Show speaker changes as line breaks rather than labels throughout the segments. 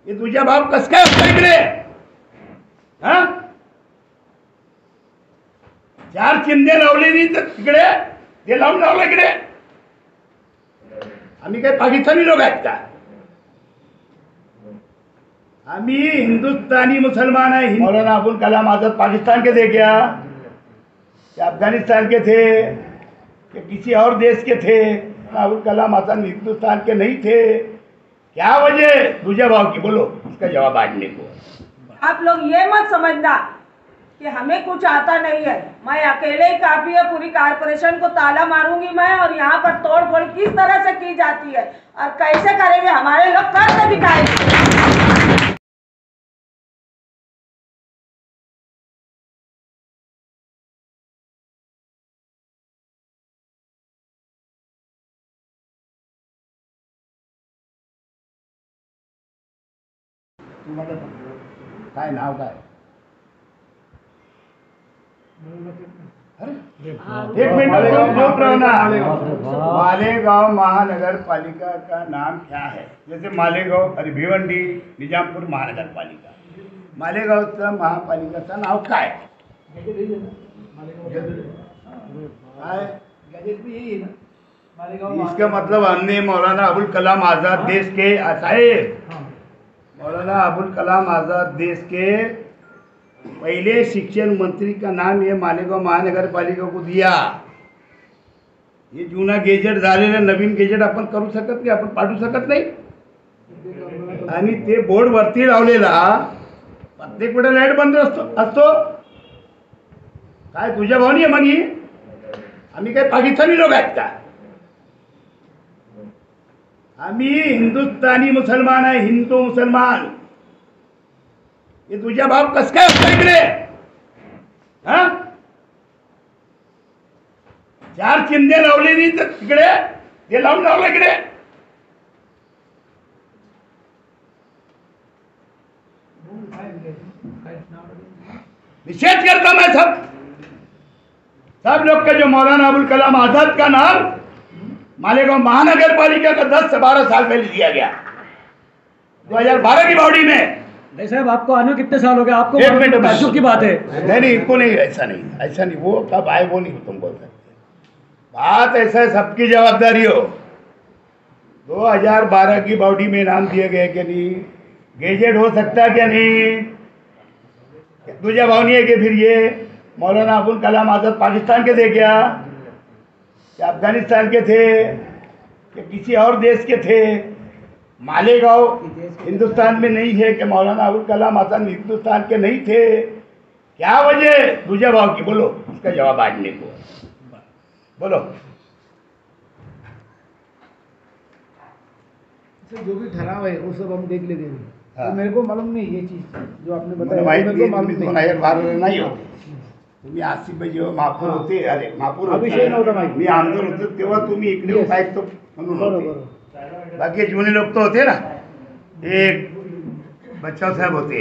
हे तुझ्या बाप कस काय असतं इकडे? हा, 4 चिंधे लावलेली तर तिकडे ते लावून लावलं इकडे. आम्ही काय पाकिस्तानी लोक आहेत का? हमी हिंदुस्तानी मुसलमान है। मौलाना अबुल कलाम आजाद पाकिस्तान के थे क्या अफगानिस्तान के थे कि किसी और देश के थे? अबुल कलाम आजाद हिंदुस्तान के नहीं थे। क्या वजह दूजा भाव की, बोलो इसका जवाब आदमी को।
आप लोग ये मत समझना कि हमें कुछ आता नहीं है। मैं अकेले ही काफी है, पूरी कारपोरेशन को ताला मारूंगी मैं। और यहाँ पर तोड़ फोड़ किस तरह से की जाती है और कैसे करेंगे, हमारे लोग करके दिखाएंगे।
काय नाव काय? एक मिनट मालेगांव महानगर पालिका का नाम क्या है? जैसे मालेगांव, अरे भिवंडी, निजामपुर महानगर पालिका, मालेगावचं महापालिकाचं नाव काय? इसका मतलब हमने मौलाना अबुल कलाम आजाद देश के साहेब, मौलाना अबुल कलाम आजाद देश के पहले शिक्षण मंत्री का नाम ये मालेगांव महानगर पालिका को दिया। ये जुना गेजेट झालेलं नवीन गेजेट आपण करू शकत नाही, आपण पाठवू शकत नाही. आणि ते बोर्ड वरती लावलेला प्रत्येक वेळेला लाईट बंद असतो. काय तुझ्या भावनी आहे मग ही? आम्ही काय पाकिस्तानी लोक आहेत का? आम्ही हिंदुस्तानी मुसलमान आहे, हिंदू मुसलमान. हे तुझ्या बाप कस काय असतं इकडे? हा, 4 चिंधे लावलेली तर तिकडे ते लावून लावलं इकडे. निषेध करता मैं सब लोग का जो मौलाना अबुल कलाम आजाद का नाम मालेगांव महानगर पालिका का 10 से 12 साल पहले दिया गया, 2012 की बॉडी में।
नहीं साहब, आपको आने कितने साल हो गए? आपको
एक मिनट
ताज्जुब की बात है।
नहीं, इनको नहीं, ऐसा नहीं, वो कब आए वो नहीं तुम बोल सकते। बात ऐसा है, सबकी जवाबदारी हो। 2012 की बॉडी में नाम दिए गए कि नहीं? गेजेट हो सकता है क्या नहीं? तुझे भाव नहीं है कि फिर ये मौलाना अबुल कलाम आजाद पाकिस्तान के थे क्या अफगानिस्तान के थे कि किसी और देश के थे? मालेगांव हिंदुस्तान में नहीं है कि मौलाना अबुल कलाम आजाद हिंदुस्तान के नहीं थे। क्या वजह दूजा भाव की, बोलो इसका जवाब आदमी को, बोलो।
जो भी ठहराव है वो सब हम देख लेते हैं। तो मेरे को मालूम नहीं ये चीज़ जो आपने बताया,
माहिती
मेरे को मालूम नहीं।
2012 नाही होते तुम्ही, आसिफ जेव्हा महापौर होते, अरे महापौर
हा विषय नव्हता माहिती.
मी आमदार होतो तेव्हा तुम्ही इकडे
Yes.
ऐकतो म्हणून होते.
बरोबर.
बाकी जुने लोक तो होते ना, एक बच्चा साहेब होते,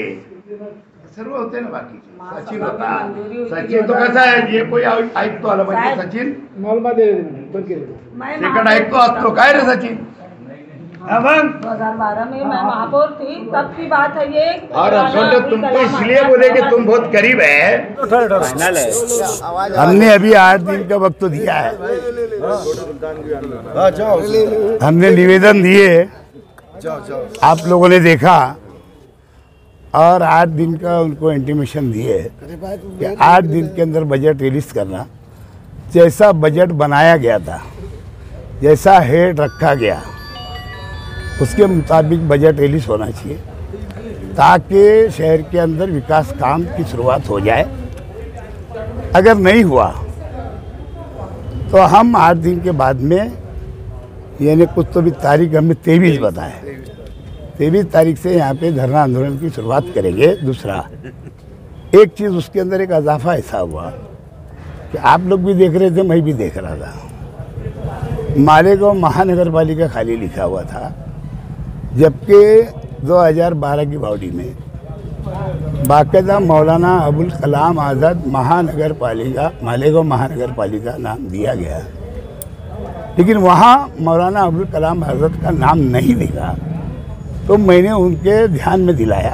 सर्व होते ना बाकी. सचिन होता, सचिन तो कसा आहे, जे कोई ऐकतो आलं म्हणजे सचिन
मालूम दे बंद केलं.
सेकंड ऐकतो असतो. काय रे सचिन? हाँ,
2012 में मैं महापौर थी, तब की बात है ये।
और अफसोस तुमको इसलिए बोले कि तुम बहुत करीब है। फाइनल है, हमने अभी 8 दिन का वक्त तो दिया है, हमने निवेदन दिए, आप लोगों ने देखा, और 8 दिन का उनको इंटीमेशन दिए कि 8 दिन के अंदर बजट रिलीज करना। जैसा बजट बनाया गया था, जैसा हेड रखा गया, उसके मुताबिक बजट रिलीज होना चाहिए ताकि शहर के अंदर विकास काम की शुरुआत हो जाए। अगर नहीं हुआ तो हम 8 दिन के बाद में, यानी कुछ तो भी तारीख हमने 23 बताए, 23 तारीख से यहाँ पे धरना आंदोलन की शुरुआत करेंगे। दूसरा एक चीज़ उसके अंदर एक इजाफा ऐसा हुआ कि आप लोग भी देख रहे थे, मैं भी देख रहा था, मालेगांव महानगर पालिका खाली लिखा हुआ था, जबकि 2012 की बॉडी में बाकायदा मौलाना अबुल कलाम आज़ाद महानगर पालिका, मालेगांव महानगर पालिका नाम दिया गया, लेकिन वहाँ मौलाना अबुल कलाम आज़ाद का नाम नहीं दिखा। तो मैंने उनके ध्यान में दिलाया,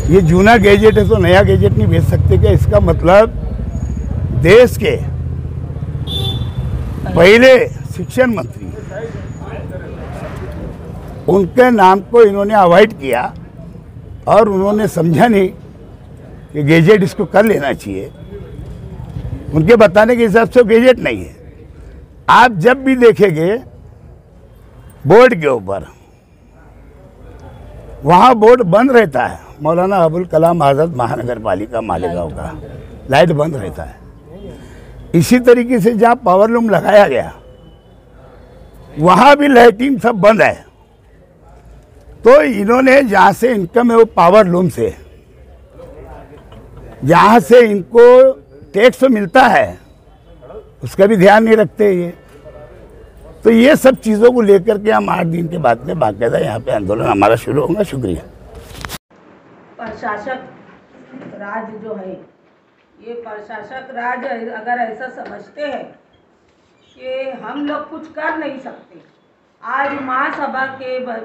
ये जूना गैजेट है तो नया गैजेट नहीं भेज सकते क्या? इसका मतलब देश के पहले शिक्षण मंत्री उनके नाम को इन्होंने अवॉइड किया और उन्होंने समझा नहीं कि गैजेट इसको कर लेना चाहिए। उनके बताने के हिसाब से गैजेट नहीं है। आप जब भी देखेंगे बोर्ड के ऊपर, वहाँ बोर्ड बंद रहता है, मौलाना अबुल कलाम आज़ाद महानगर पालिका मालेगांव का लाइट बंद रहता है। इसी तरीके से जहाँ पावर लूम लगाया गया वहाँ भी लाइटिंग सब बंद है। तो इन्होंने जहाँ से इनकम है वो पावर लूम से, जहाँ से इनको टैक्स मिलता है उसका भी ध्यान नहीं रखते ये। तो ये सब चीज़ों को लेकर के हम 8 दिन के बाद में बाकायदा यहाँ पे आंदोलन हमारा शुरू होगा। शुक्रिया।
प्रशासक राज जो है, ये प्रशासक राज अगर ऐसा समझते हैं कि हम लोग कुछ कर नहीं सकते, आज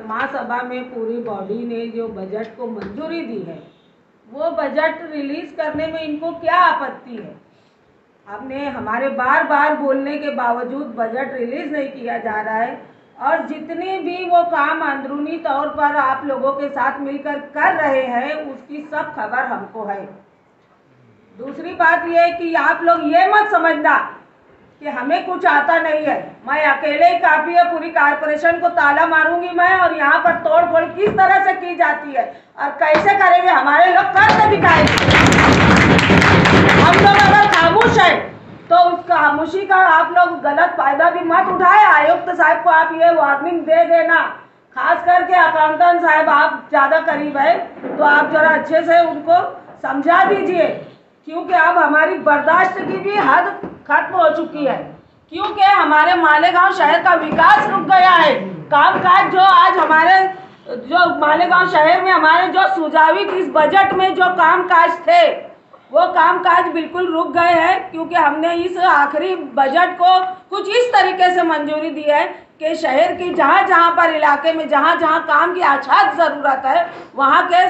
महासभा में पूरी बॉडी ने जो बजट को मंजूरी दी है, वो बजट रिलीज करने में इनको क्या आपत्ति है? हमने हमारे बार बार बोलने के बावजूद बजट रिलीज नहीं किया जा रहा है, और जितने भी वो काम अंदरूनी तौर पर आप लोगों के साथ मिलकर कर रहे हैं उसकी सब खबर हमको है। दूसरी बात ये है कि आप लोग ये मत समझना कि हमें कुछ आता नहीं है, मैं अकेले ही काफ़ी है, पूरी कारपोरेशन को ताला मारूंगी मैं, और यहाँ पर तोड़ फोड़ किस तरह से की जाती है और कैसे करेंगे हमारे लोग करके दिखाएंगे। हम लोग अगर खामोश है तो उस खामोशी का आप लोग गलत फायदा भी मत उठाए। आयुक्त साहब को आप ये वार्निंग दे देना, खास करके अकाउंटेंट साहब आप ज़्यादा करीब है तो आप जरा अच्छे से उनको समझा दीजिए, क्योंकि अब हमारी बर्दाश्त की भी हद खत्म हो चुकी है। क्योंकि हमारे मालेगांव शहर का विकास रुक गया है। कामकाज जो आज हमारे जो मालेगांव शहर में हमारे जो सुझावित इस बजट में जो कामकाज थे वो कामकाज बिल्कुल रुक गए हैं, क्योंकि हमने इस आखिरी बजट को कुछ इस तरीके से मंजूरी दी है कि शहर की जहाँ पर इलाके में जहाँ काम की आछात ज़रूरत है वहाँ के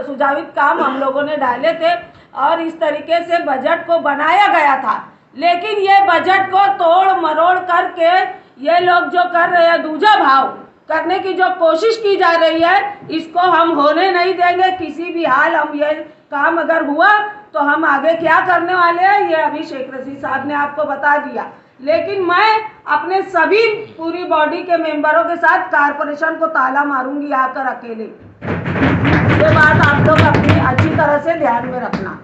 सुझावित काम हम लोगों ने डाले थे और इस तरीके से बजट को बनाया गया था। लेकिन ये बजट को तोड़ मरोड़ करके ये लोग जो कर रहे हैं, दूजा भाव करने की जो कोशिश की जा रही है, इसको हम होने नहीं देंगे किसी भी हाल। हम ये काम अगर हुआ तो हम आगे क्या करने वाले हैं ये अभी शेख रशीद साहब ने आपको बता दिया। लेकिन मैं अपने सभी पूरी बॉडी के मेंबरों के साथ कारपोरेशन को ताला मारूंगी आकर अकेले। ये बात आप लोग अपनी अच्छी तरह से ध्यान में रखना।